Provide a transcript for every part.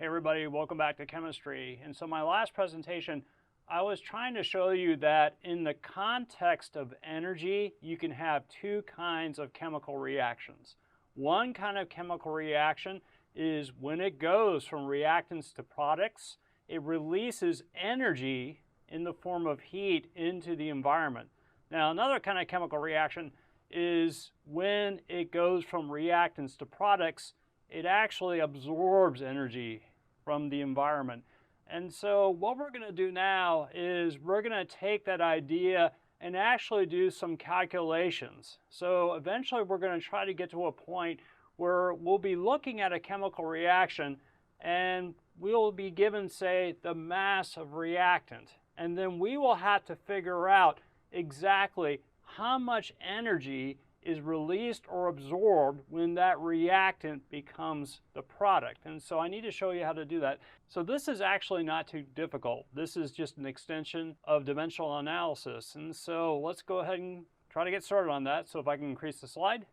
Hey everybody, welcome back to chemistry. And so my last presentation, I was trying to show you that in the context of energy, you can have two kinds of chemical reactions. One kind of chemical reaction is when it goes from reactants to products, it releases energy in the form of heat into the environment. Now, another kind of chemical reaction is when it goes from reactants to products, it actually absorbs energy from the environment. And so what we're going to do now is we're going to take that idea and actually do some calculations. So eventually we're going to try to get to a point where we'll be looking at a chemical reaction and we'll be given, say, the mass of reactant. And then we will have to figure out exactly how much energy is released or absorbed when that reactant becomes the product. And so I need to show you how to do that. So this is actually not too difficult. This is just an extension of dimensional analysis. And so let's go ahead and try to get started on that. So if I can increase the slide.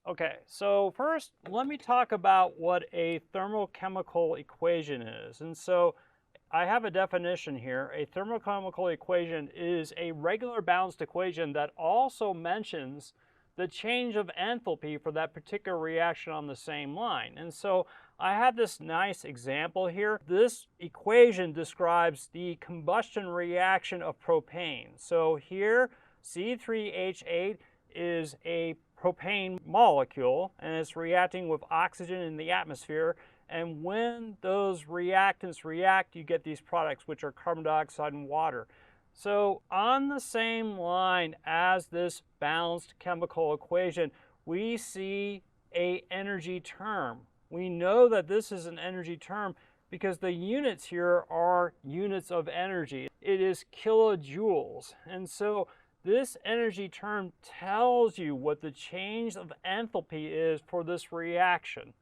Okay, so first let me talk about what a thermochemical equation is. And so I have a definition here. A thermochemical equation is a regular balanced equation that also mentions the change of enthalpy for that particular reaction on the same line. And so I have this nice example here. This equation describes the combustion reaction of propane. So here C3H8 is a propane molecule and it's reacting with oxygen in the atmosphere. And when those reactants react, you get these products, which are carbon dioxide and water. So on the same line as this balanced chemical equation, we see an energy term. We know that this is an energy term because the units here are units of energy. It is kilojoules. And so this energy term tells you what the change of enthalpy is for this reaction.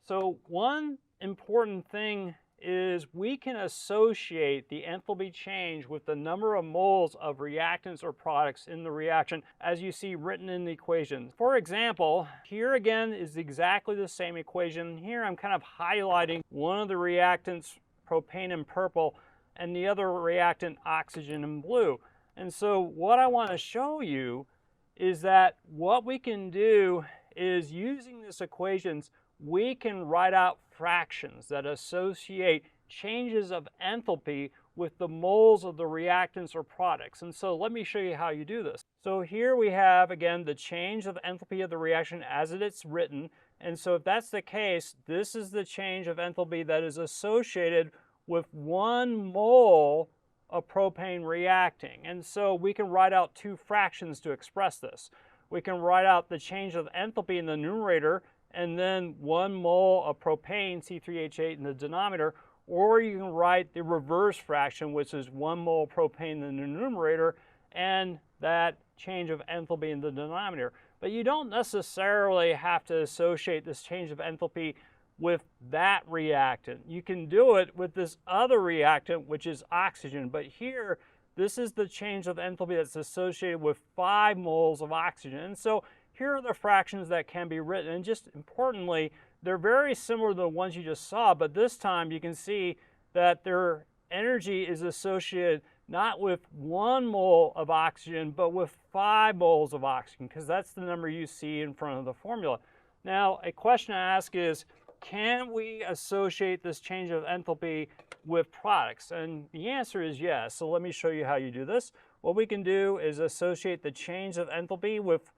So one important thing is we can associate the enthalpy change with the number of moles of reactants or products in the reaction as you see written in the equation. For example, here again is exactly the same equation. Here I'm kind of highlighting one of the reactants, propane in purple, and the other reactant, oxygen, in blue. And so what I want to show you is that what we can do is using these equations, we can write out fractions that associate changes of enthalpy with the moles of the reactants or products. And so let me show you how you do this. So here we have, again, the change of enthalpy of the reaction as it's written. And so if that's the case, this is the change of enthalpy that is associated with 1 mole of propane reacting. And so we can write out two fractions to express this. We can write out the change of enthalpy in the numerator and then 1 mole of propane, C3H8, in the denominator, or you can write the reverse fraction, which is 1 mole propane in the numerator, and that change of enthalpy in the denominator. But you don't necessarily have to associate this change of enthalpy with that reactant. You can do it with this other reactant, which is oxygen, but here, this is the change of enthalpy that's associated with 5 moles of oxygen. And so here are the fractions that can be written, and just importantly, they're very similar to the ones you just saw, but this time you can see that their energy is associated not with 1 mole of oxygen, but with 5 moles of oxygen, because that's the number you see in front of the formula. Now, a question I ask is, can we associate this change of enthalpy with products? And the answer is yes. So let me show you how you do this. What we can do is associate the change of enthalpy with,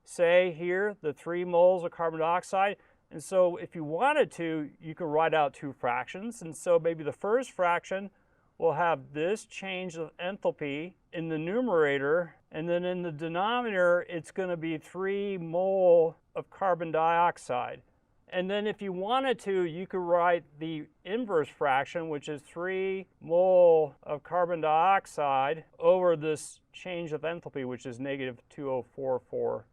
say here, the 3 moles of carbon dioxide. And so if you wanted to, you could write out two fractions. And so maybe the first fraction will have this change of enthalpy in the numerator, and then in the denominator, it's going to be 3 mole of carbon dioxide. And then if you wanted to, you could write the inverse fraction, which is 3 mole of carbon dioxide over this change of enthalpy, which is negative 2044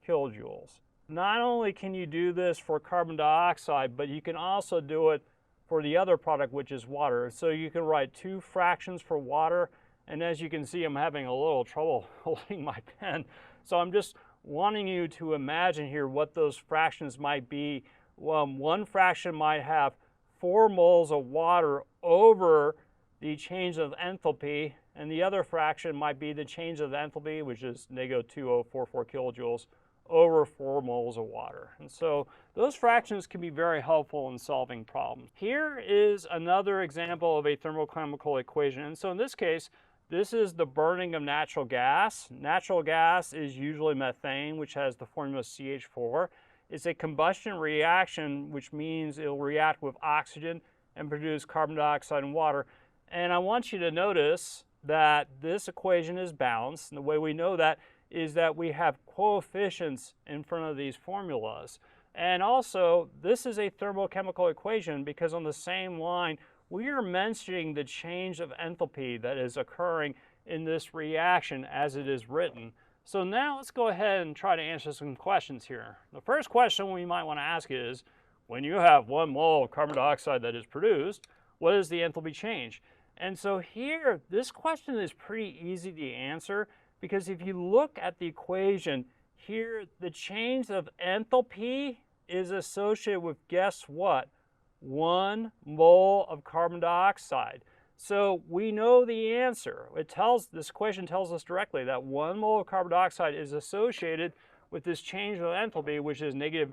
kilojoules. Not only can you do this for carbon dioxide, but you can also do it for the other product, which is water. So you can write two fractions for water, and as you can see, I'm having a little trouble holding my pen. So I'm just wanting you to imagine here what those fractions might be. One fraction might have 4 moles of water over the change of enthalpy, and the other fraction might be the change of enthalpy, which is negative 2044 kilojoules, over 4 moles of water. And so those fractions can be very helpful in solving problems. Here is another example of a thermochemical equation. And so in this case, this is the burning of natural gas. Natural gas is usually methane, which has the formula CH4. It's a combustion reaction, which means it'll react with oxygen and produce carbon dioxide and water. And I want you to notice that this equation is balanced. And the way we know that is that we have coefficients in front of these formulas. And also, this is a thermochemical equation because on the same line, we are mentioning the change of enthalpy that is occurring in this reaction as it is written. So now let's go ahead and try to answer some questions here. The first question we might want to ask is, when you have 1 mole of carbon dioxide that is produced, what is the enthalpy change? And so here, this question is pretty easy to answer because if you look at the equation here, the change of enthalpy is associated with, guess what? 1 mole of carbon dioxide. So we know the answer. This equation tells us directly that 1 mole of carbon dioxide is associated with this change of enthalpy, which is negative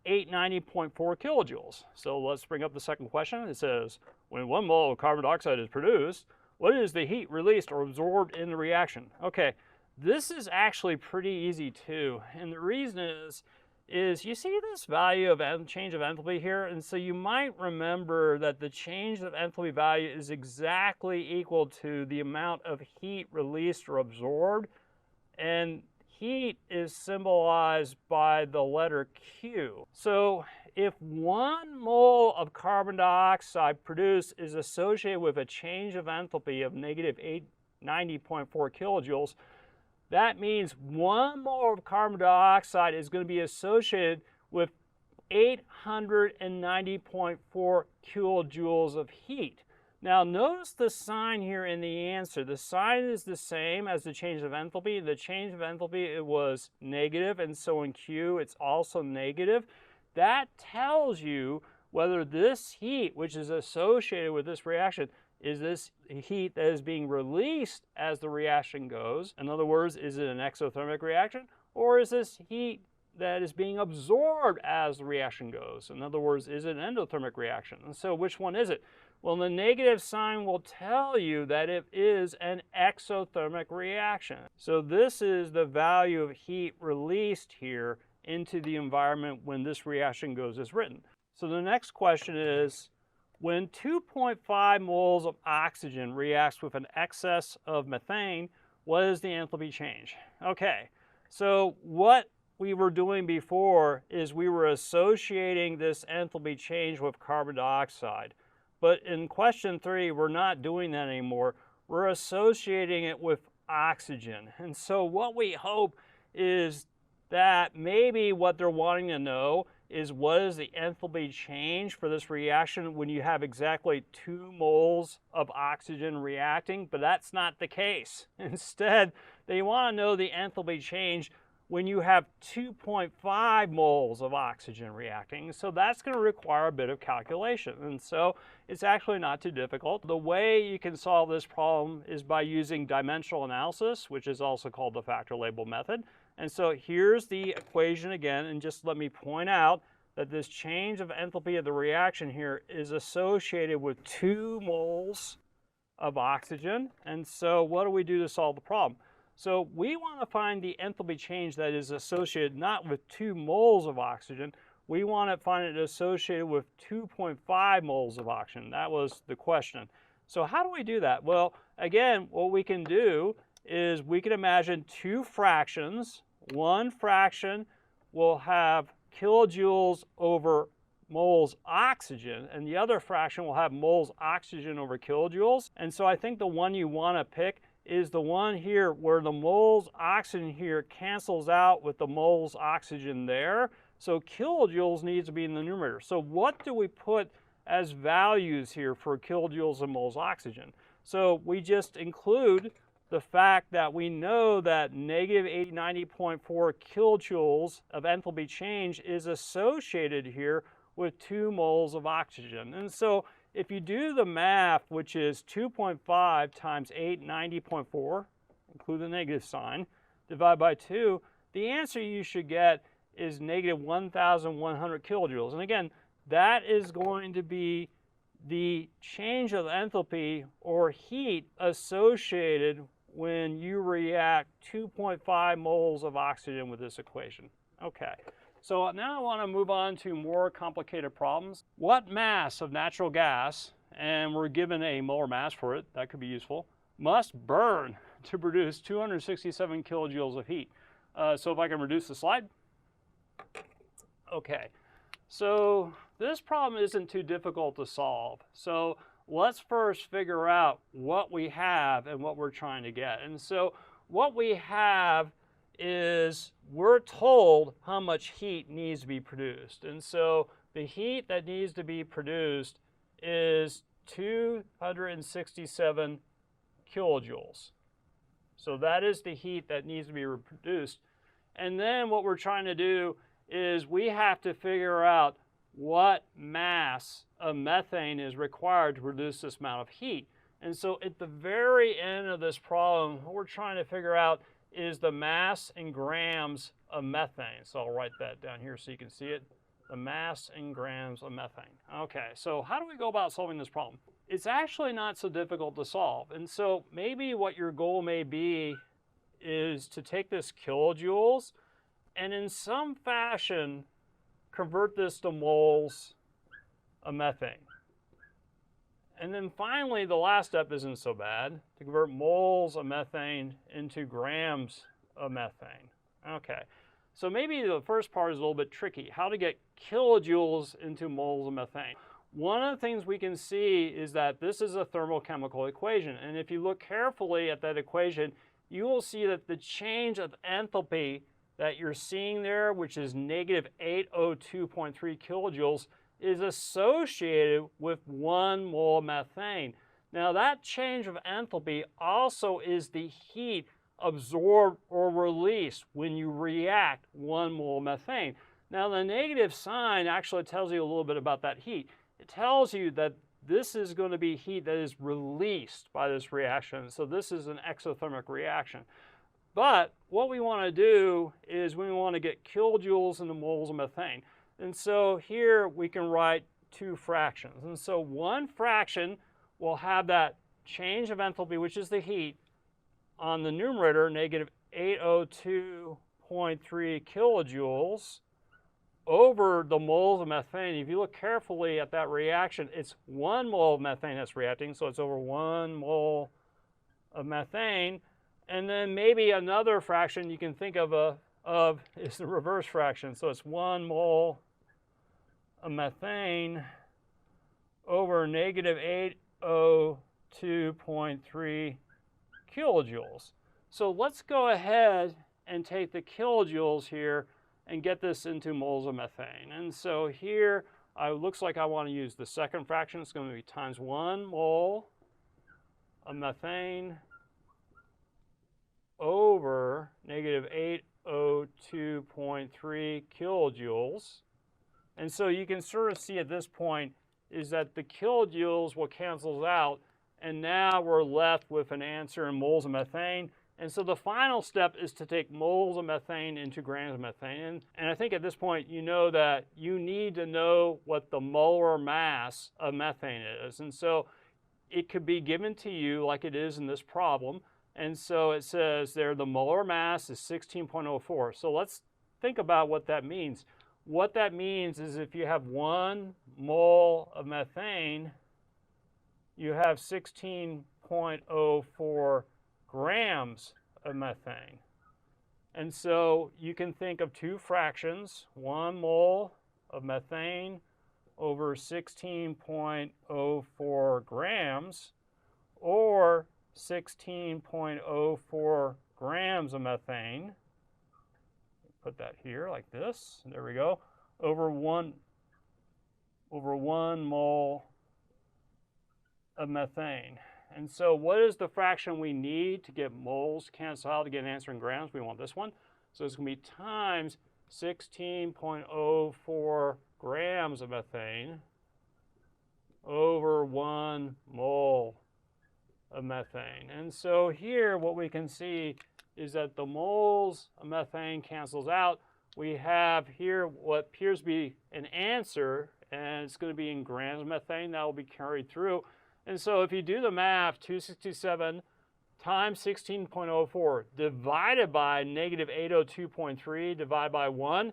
890.4 kilojoules. So let's bring up the second question. It says, when 1 mole of carbon dioxide is produced, what is the heat released or absorbed in the reaction? Okay, this is actually pretty easy too. And the reason is you see this value of change of enthalpy here? And so you might remember that the change of enthalpy value is exactly equal to the amount of heat released or absorbed. And heat is symbolized by the letter Q. So if 1 mole of carbon dioxide produced is associated with a change of enthalpy of negative 890.4 kilojoules, that means 1 mole of carbon dioxide is going to be associated with 890.4 kilojoules of heat. Now notice the sign here in the answer. The sign is the same as the change of enthalpy. The change of enthalpy, it was negative, and so in Q it's also negative. That tells you whether this heat, which is associated with this reaction, is this heat that is being released as the reaction goes. In other words, is it an exothermic reaction, or is this heat that is being absorbed as the reaction goes? In other words, is it an endothermic reaction? And so which one is it? Well, the negative sign will tell you that it is an exothermic reaction. So this is the value of heat released here into the environment when this reaction goes as written. So the next question is, when 2.5 moles of oxygen reacts with an excess of methane, what is the enthalpy change? Okay, so what we were doing before is we were associating this enthalpy change with carbon dioxide. But in question 3, we're not doing that anymore. We're associating it with oxygen. And so what we hope is that maybe what they're wanting to know is what is the enthalpy change for this reaction when you have exactly 2 moles of oxygen reacting, but that's not the case. Instead, they want to know the enthalpy change when you have 2.5 moles of oxygen reacting. So that's going to require a bit of calculation. And so it's actually not too difficult. The way you can solve this problem is by using dimensional analysis, which is also called the factor label method. And so here's the equation again, and just let me point out that this change of enthalpy of the reaction here is associated with 2 moles of oxygen. And so what do we do to solve the problem? So we want to find the enthalpy change that is associated not with 2 moles of oxygen, we want to find it associated with 2.5 moles of oxygen. That was the question. So how do we do that? Well, again, what we can do is we can imagine 2 fractions. One fraction will have kilojoules over moles oxygen, and the other fraction will have moles oxygen over kilojoules. And so I think the one you want to pick is the one here where the moles oxygen here cancels out with the moles oxygen there. So kilojoules needs to be in the numerator. So what do we put as values here for kilojoules and moles oxygen? So we just include the fact that we know that negative 890.4 kilojoules of enthalpy change is associated here with 2 moles of oxygen. And so if you do the math, which is 2.5 times 890.4, include the negative sign, divide by 2, the answer you should get is negative 1,100 kilojoules. And again, that is going to be the change of enthalpy or heat associated when you react 2.5 moles of oxygen with this equation. Okay, so now I want to move on to more complicated problems. What mass of natural gas, and we're given a molar mass for it, that could be useful, must burn to produce 267 kilojoules of heat? So if I can reduce the slide. Okay, so this problem isn't too difficult to solve. So let's first figure out what we have and what we're trying to get. And so what we have is we're told how much heat needs to be produced. And so the heat that needs to be produced is 267 kilojoules. So that is the heat that needs to be produced. And then what we're trying to do is we have to figure out what mass of methane is required to produce this amount of heat. And so at the very end of this problem, what we're trying to figure out is the mass in grams of methane. So I'll write that down here so you can see it. The mass in grams of methane. Okay, so how do we go about solving this problem? It's actually not so difficult to solve. And so maybe what your goal may be is to take this kilojoules and in some fashion convert this to moles of methane. And then finally, the last step isn't so bad, to convert moles of methane into grams of methane. Okay, so maybe the first part is a little bit tricky, how to get kilojoules into moles of methane. One of the things we can see is that this is a thermochemical equation, and if you look carefully at that equation, you will see that the change of enthalpy that you're seeing there, which is negative 802.3 kilojoules, is associated with 1 mole of methane. Now that change of enthalpy also is the heat absorbed or released when you react 1 mole of methane. Now the negative sign actually tells you a little bit about that heat. It tells you that this is going to be heat that is released by this reaction. So this is an exothermic reaction. But what we want to do is we want to get kilojoules into moles of methane. And so here we can write 2 fractions. And so one fraction will have that change of enthalpy, which is the heat, on the numerator, negative 802.3 kilojoules, over the moles of methane. If you look carefully at that reaction, it's 1 mole of methane that's reacting, so it's over 1 mole of methane. And then maybe another fraction you can think of is the reverse fraction. So it's 1 mole of methane over negative 802.3 kilojoules. So let's go ahead and take the kilojoules here and get this into moles of methane. And so here, it looks like I want to use the second fraction. It's going to be times 1 mole of methane over negative 802.3 kilojoules. And so you can sort of see at this point is that the kilojoules will cancel out, and now we're left with an answer in moles of methane. And so the final step is to take moles of methane into grams of methane. And I think at this point you know that you need to know what the molar mass of methane is. And so it could be given to you like it is in this problem. And so it says there the molar mass is 16.04. So let's think about what that means. What that means is if you have 1 mole of methane, you have 16.04 grams of methane. And so you can think of 2 fractions, 1 mole of methane over 16.04 grams, or 16.04 grams of methane. Put that here like this. There we go. Over one mole of methane. And so what is the fraction we need to get moles cancel out to get an answer in grams? We want this one. So it's going to be times 16.04 grams of methane over 1 mole of methane. And so here what we can see is that the moles of methane cancels out. We have here what appears to be an answer, and it's going to be in grams of methane. That will be carried through. And so if you do the math, 267 times 16.04 divided by negative 802.3 divided by 1,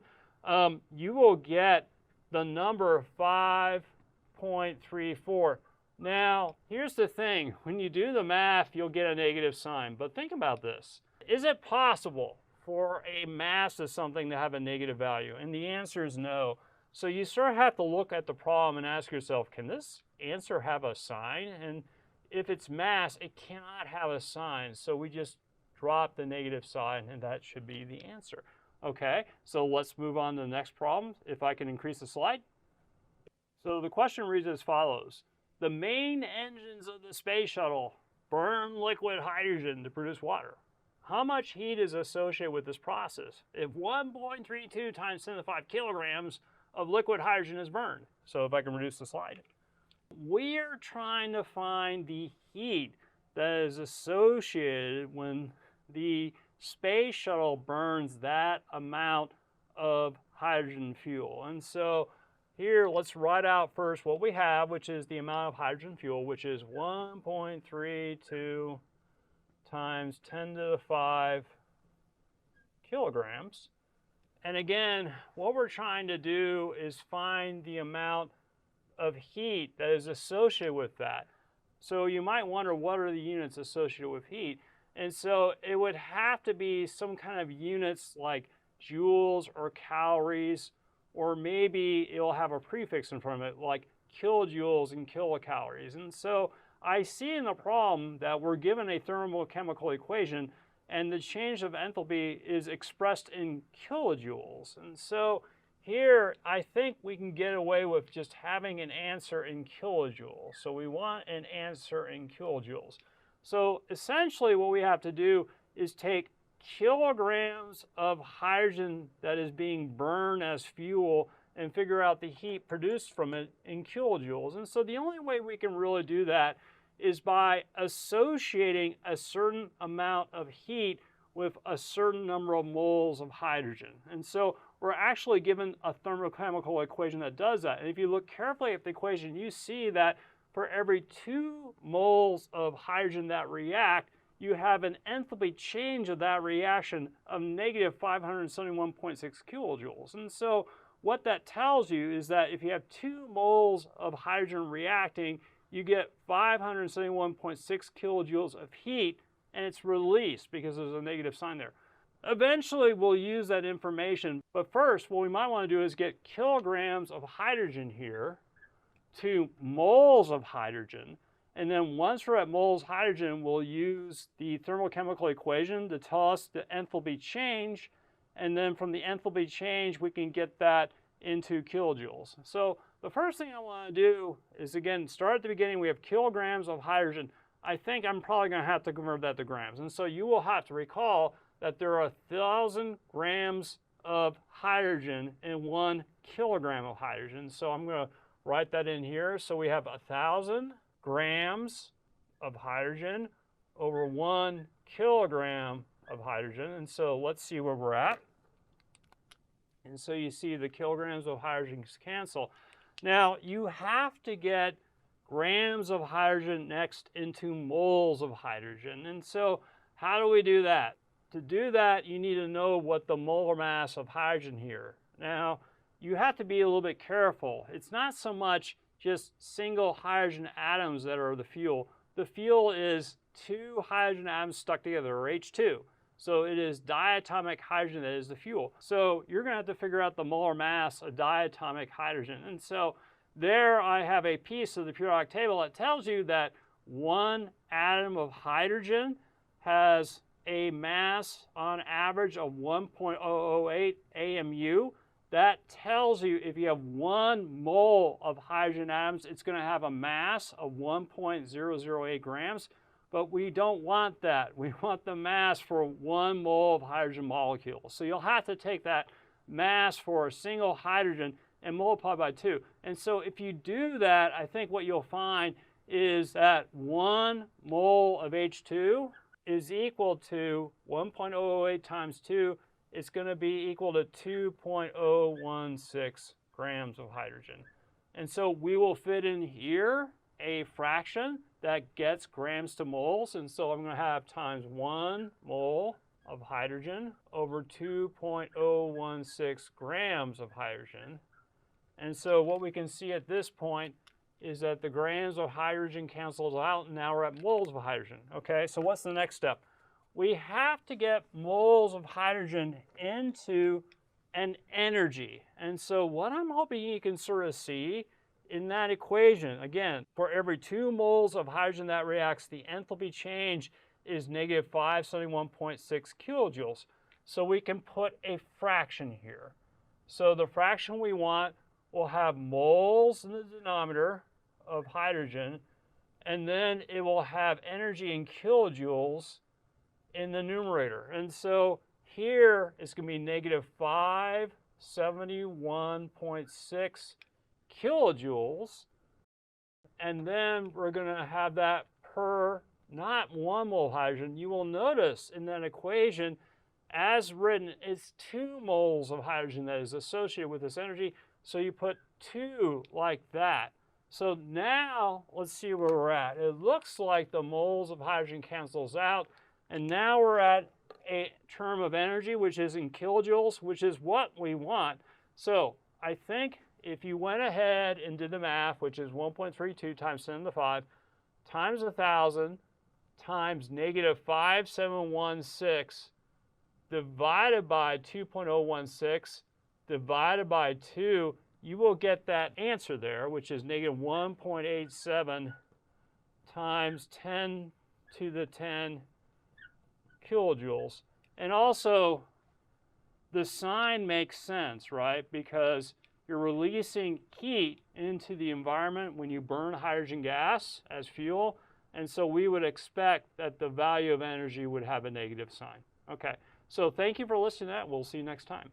you will get the number 5.34. Now, here's the thing. When you do the math, you'll get a negative sign. But think about this. Is it possible for a mass of something to have a negative value? And the answer is no. So you sort of have to look at the problem and ask yourself, can this answer have a sign? And if it's mass, it cannot have a sign. So we just drop the negative sign, and that should be the answer. Okay, so let's move on to the next problem, if I can increase the slide. So the question reads as follows. The main engines of the space shuttle burn liquid hydrogen to produce water. How much heat is associated with this process if 1.32 times 10 to the 5 kilograms of liquid hydrogen is burned? So if I can reduce the slide. We're trying to find the heat that is associated when the space shuttle burns that amount of hydrogen fuel. And so here, let's write out first what we have, which is the amount of hydrogen fuel, which is 1.32 times 10 to the 5 kilograms. And again, what we're trying to do is find the amount of heat that is associated with that. So you might wonder, what are the units associated with heat? And so it would have to be some kind of units like joules or calories, or maybe it'll have a prefix in front of it like kilojoules and kilocalories. And so I see in the problem that we're given a thermochemical equation, and the change of enthalpy is expressed in kilojoules. And so here, I think we can get away with just having an answer in kilojoules. So we want an answer in kilojoules. So essentially what we have to do is take kilograms of hydrogen that is being burned as fuel and figure out the heat produced from it in kilojoules. And so the only way we can really do that is by associating a certain amount of heat with a certain number of moles of hydrogen. And so we're actually given a thermochemical equation that does that. And if you look carefully at the equation, you see that for every 2 moles of hydrogen that react, you have an enthalpy change of that reaction of negative 571.6 kilojoules. And so what that tells you is that if you have 2 moles of hydrogen reacting, you get 571.6 kilojoules of heat, and it's released because there's a negative sign there. Eventually, we'll use that information, but first, what we might want to do is get kilograms of hydrogen here to moles of hydrogen. And then once we're at moles hydrogen, we'll use the thermochemical equation to tell us the enthalpy change. And then from the enthalpy change, we can get that into kilojoules. So the first thing I want to do is, again, start at the beginning. We have kilograms of hydrogen. I think I'm probably going to have to convert that to grams. And so you will have to recall that there are 1,000 grams of hydrogen in 1 kilogram of hydrogen. So I'm going to write that in here. So we have 1,000 grams of hydrogen over 1 kilogram of hydrogen. And so let's see where we're at. And so you see the kilograms of hydrogen cancel. Now you have to get grams of hydrogen next into moles of hydrogen. And so how do we do that? To do that, you need to know what the molar mass of hydrogen here. Now, you have to be a little bit careful. It's not so much just single hydrogen atoms that are the fuel. The fuel is 2 hydrogen atoms stuck together, or H2. So it is diatomic hydrogen that is the fuel. So you're going to have to figure out the molar mass of diatomic hydrogen. And so there I have a piece of the periodic table that tells you that 1 atom of hydrogen has a mass on average of 1.008 AMU. That tells you if you have 1 mole of hydrogen atoms, it's going to have a mass of 1.008 grams. But we don't want that. We want the mass for 1 mole of hydrogen molecule. So you'll have to take that mass for a single hydrogen and multiply by 2. And so if you do that, I think what you'll find is that 1 mole of H2 is equal to 1.008 times 2. It's going to be equal to 2.016 grams of hydrogen. And so we will fit in here a fraction that gets grams to moles. And so I'm going to have times 1 mole of hydrogen over 2.016 grams of hydrogen. And so what we can see at this point is that the grams of hydrogen cancels out, and now we're at moles of hydrogen. Okay, so what's the next step? We have to get moles of hydrogen into an energy. And so what I'm hoping you can sort of see in that equation, again, for every 2 moles of hydrogen that reacts, the enthalpy change is negative 571.6 kilojoules. So we can put a fraction here. So the fraction we want will have moles in the denominator of hydrogen, and then it will have energy in kilojoules in the numerator. And so here it's going to be negative 571.6 kilojoules, and then we're going to have that per not 1 mole of hydrogen. You will notice in that equation, as written, it's 2 moles of hydrogen that is associated with this energy, so you put 2 like that. So now let's see where we're at. It looks like the moles of hydrogen cancels out, and now we're at a term of energy, which is in kilojoules, which is what we want. So I think if you went ahead and did the math, which is 1.32 times 10 to the 5 times 1,000 times negative 5,716 divided by 2.016 divided by 2, you will get that answer there, which is negative 1.87 times 10 to the 10 kilojoules. And also, the sign makes sense, right? Because you're releasing heat into the environment when you burn hydrogen gas as fuel. And so we would expect that the value of energy would have a negative sign. Okay, so thank you for listening to that. We'll see you next time.